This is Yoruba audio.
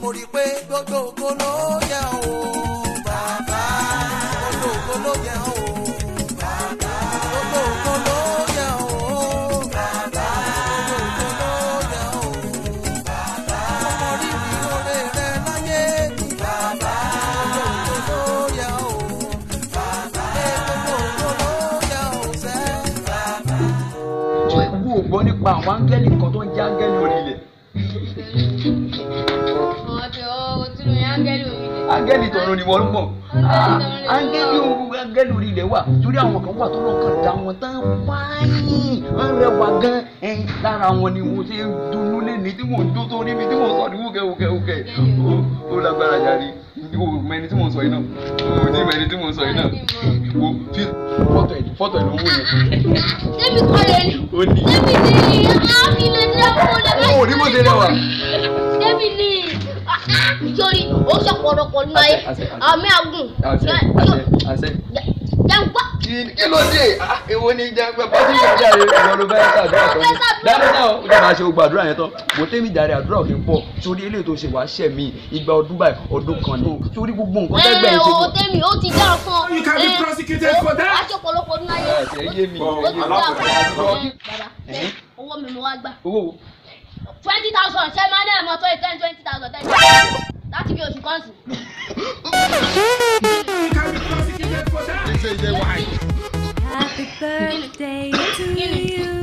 Mo rí pé gbogbo ògo ló yẹ o bàbá, gbogbo ògo ló yẹ o bàbá, gbogbo ògo ló yẹ o bàbá, gbogbo ògo ló yẹ o bàbá. Mo rí bí oore rẹ láyé mi bàbá, gbogbo ògo ló yẹ o bàbá, gbogbo ògo ló yẹ o sẹ́ bàbá. Wo ò gbọ́ nípa àwọn áńgẹ́lì kan tó ń jẹ́ áńgẹ́lì orí ilẹ̀? Áńgẹ́lì tọ̀run ni wọ́n ń mọ̀. Áńgẹ́lì orí ilẹ̀ wà torí àwọn kan wà tó lọ́kàn dá wọn tán fáyín wọ́n rẹwà gan lára wọn ni mo ṣe ń dunú lẹ́ni tí mò ń dún tó níbi tí mò ń sọ ní wúkẹ́wúkẹ́ ó lágbára jáde ìwò mẹni tí mò ń sọ yìí náà ìwò ní mẹni tí mò ń sọ yìí náà ìwò fọ́tò ẹ̀ ló ń wò yẹn. Débi kọ́ lè ní. Ó ní. Débi ní àmì lè dé ọkọ lè bá. Ó ní mo ṣe rẹwà. Débi ní nítorí ó ṣọ̀pọ̀lọpọ̀ nínú ayé àmì àgùn. Àṣẹ. Jẹ́ ń gbọ́. Kí ló dé? Èwo ni jẹ́ pé pọ́sí ìgbàjà rẹ̀ ìwọ ló fẹ́ ṣàdúrà tán ni. Dáadáa náà ó dábàá ṣe gbàdúrà yẹn tán. Mo tẹ́mi jàre àdúrà òkè pọ̀ sórí eléyìí tó ṣe wàá ṣẹ̀ mí ìgbà ọdún báyìí ọdún kan ní. Sórí gbogbo nǹkan tẹ́gbẹ́ ń ṣe. Ó tẹ́mi ó ti dá fún ọ. You can be prosecuted for that. Wá ṣọ̀pọ̀lọpọ̀ nínú ayé. Ẹ yé mi. Ó ti dá fún ọ. Bàbá owó mi mo wá gbà. Owó. 20,000 ṣe máa ní ẹ̀mọ́ tó 20,000 láti bí oṣù kan sí. You can be prosecuted for that. Happy birthday to you.